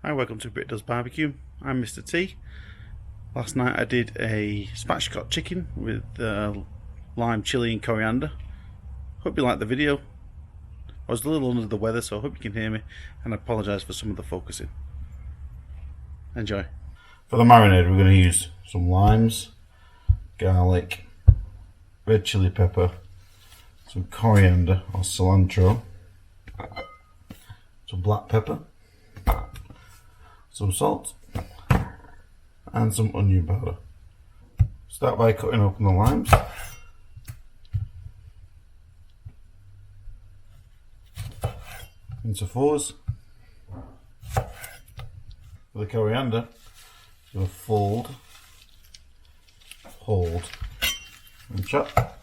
Hi, welcome to BritDoesBBQ. I'm Mr. T. Last night I did a spatchcock chicken with lime, chili and coriander. Hope you liked the video. I was a little under the weather, so I hope you can hear me, and I apologise for some of the focusing. Enjoy. For the marinade we're going to use some limes, garlic, red chili pepper, some coriander or cilantro, some black pepper, some salt and some onion powder. Start by cutting open the limes. Into fours. For the coriander, I'm going to fold, hold and chop.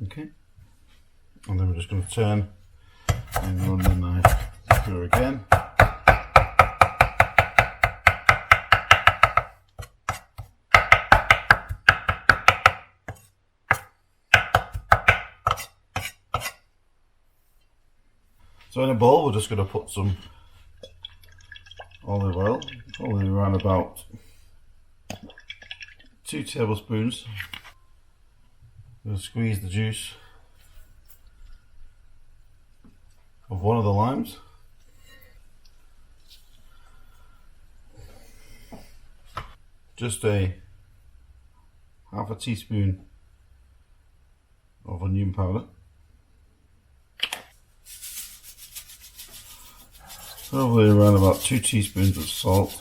Okay, and then we're just going to turn and run the knife through again. So in a bowl we're just going to put some olive oil, probably around about 2 tablespoons. We'll squeeze the juice of one of the limes. Just a half a teaspoon of onion powder. Probably around about 2 teaspoons of salt.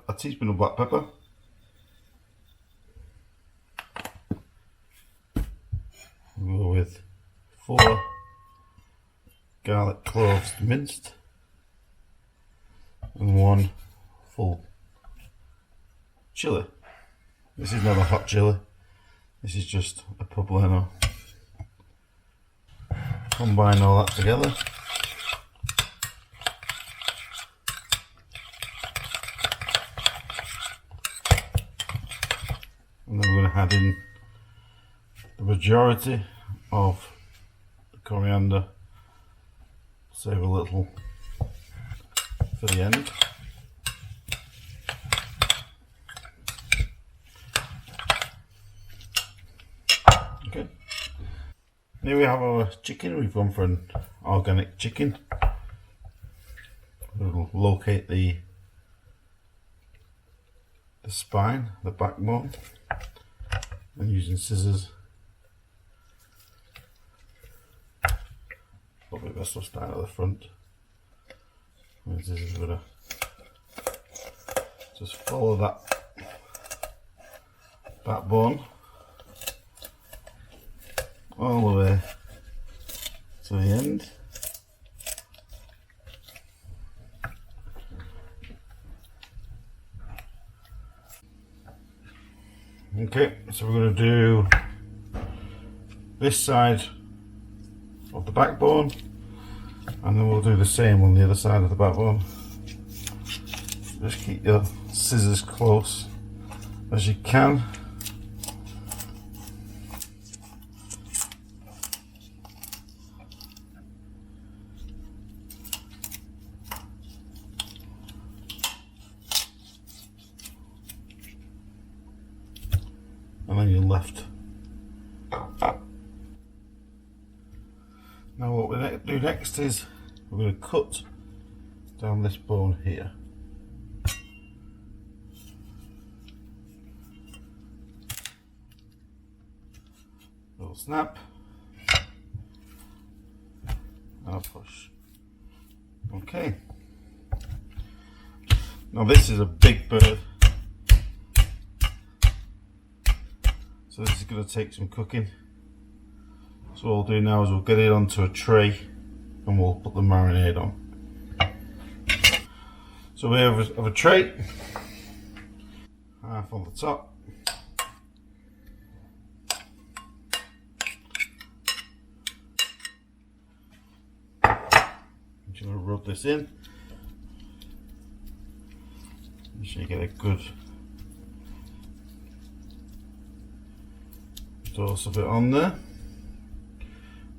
A teaspoon of black pepper. We'll go with 4 garlic cloves minced and 1 full chilli. This is not a hot chilli, this is just a poblano. Combine all that together. And then we're going to add in the majority of the coriander, save a little for the end. Okay, here we have our chicken. We've gone for an organic chicken. We'll locate the spine, the backbone, and using scissors, probably best to start at the front. And scissors are gonna just follow that backbone all the way to the end. Okay, so we're going to do this side of the backbone, and then we'll do the same on the other side of the backbone. Just keep your scissors close as you can. And then you're left. Now what we're going to do next is we're going to cut down this bone here. Little snap and a push. Okay. Now this is a big bird, so this is going to take some cooking. So what we'll do now is we'll get it onto a tray and we'll put the marinade on. So we have a tray, half on the top, I'm just going to rub this in. Make sure you get a good dose of it on there.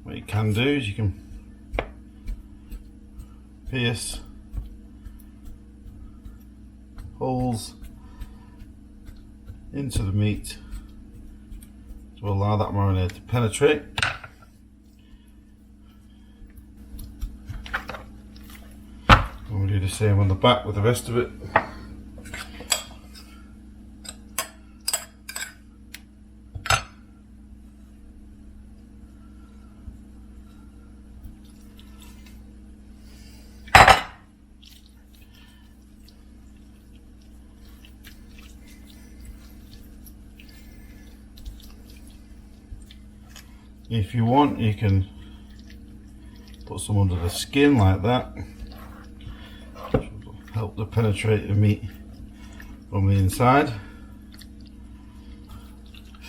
What you can do is you can pierce holes into the meat to allow that marinade to penetrate. And we'll do the same on the back with the rest of it. If you want, you can put some under the skin like that, which will help to penetrate the meat from the inside.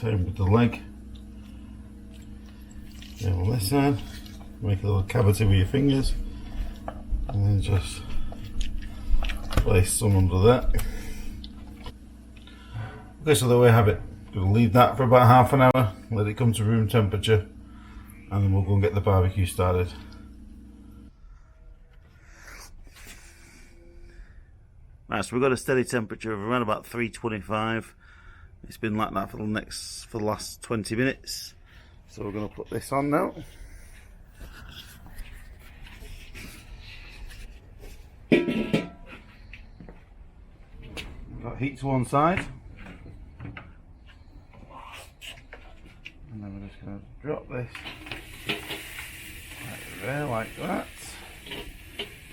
Same with the leg. Same on this side. Make a little cavity with your fingers, and then just place some under that. Okay, so there we have it. Going to leave that for about half an hour, let it come to room temperature, and then we'll go and get the barbecue started. Right, so we've got a steady temperature of around about 325. It's been like that for the last 20 minutes. So we're going to put this on now. Got heat to one side. And then we're just going to drop this right there like that.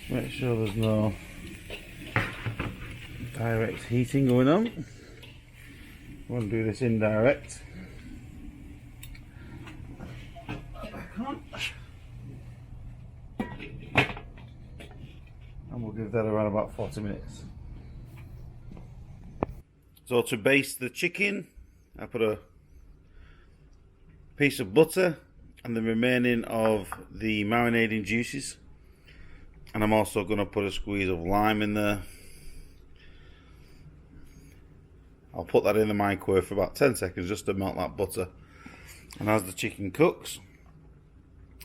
Make sure there's no direct heating going on. We want to do this indirect. Back on. And we'll give that around about 40 minutes. So to baste the chicken, I put a piece of butter and the remaining of the marinating juices, and I'm also going to put a squeeze of lime in there. I'll put that in the microwave for about 10 seconds just to melt that butter, and as the chicken cooks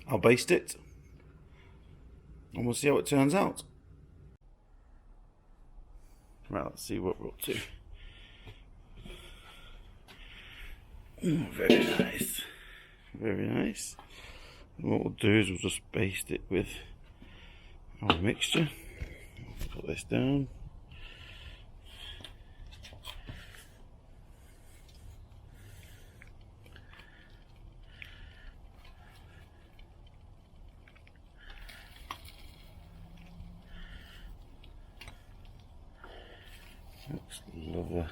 I'll baste it and we'll see how it turns out. Right, let's see what we're up to. Very nice. Very nice. And what we'll do is we'll just baste it with our mixture. Put this down. Looks lovely.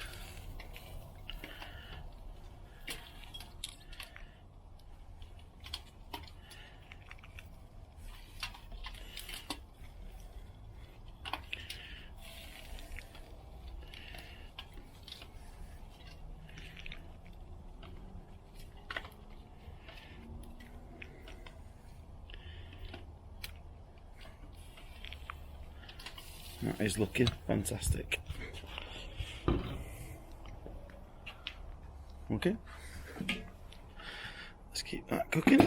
That is looking fantastic. Okay, let's keep that cooking.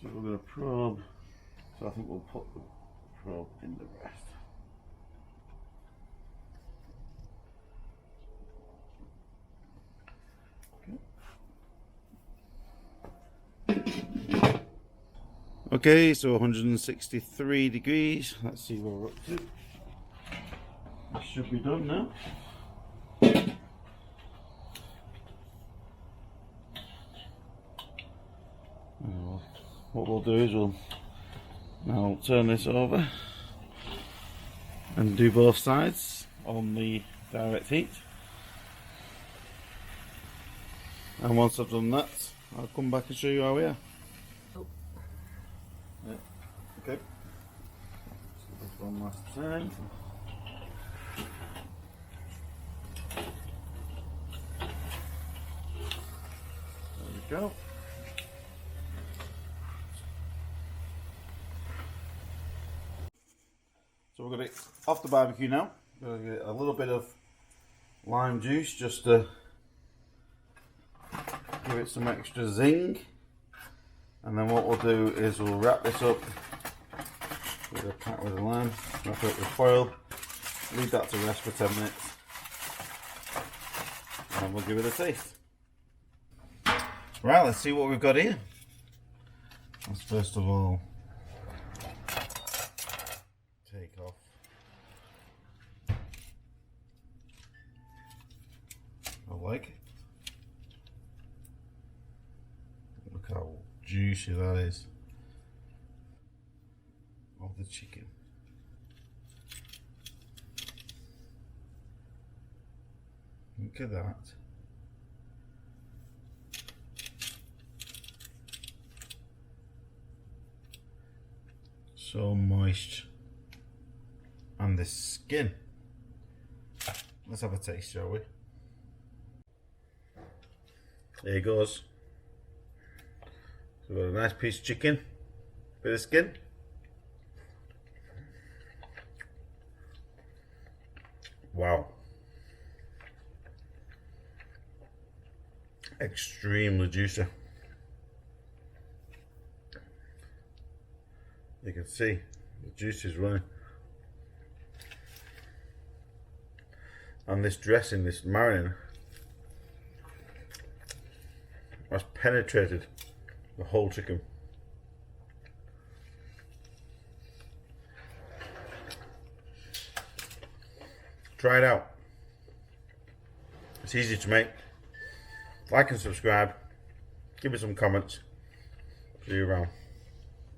So we're going to probe, so I think we'll put the probe in the breast. Okay, so 163 degrees. Let's see where we're up to. This should be done now. What we'll do is we'll now turn this over and do both sides on the direct heat. And once I've done that, I'll come back and show you how we are. Yeah. Okay. So this one last time. There we go. we've got it off the barbecue now. We're going to get a little bit of lime juice just to give it some extra zing. And then what we'll do is we'll wrap this up with a pack with a lime, wrap it with foil, leave that to rest for 10 minutes, and we'll give it a taste. Right, let's see what we've got here. Let's first of all take off the leg. Look how juicy that is of the chicken. Look at that. So moist. And the skin. Let's have a taste, shall we? There it goes. So we've got a nice piece of chicken, bit of skin. Wow. Extremely juicy. You can see the juice is running. And this dressing, this marinade, has penetrated the whole chicken. Try it out. It's easy to make. Like and subscribe. Give me some comments. See you around.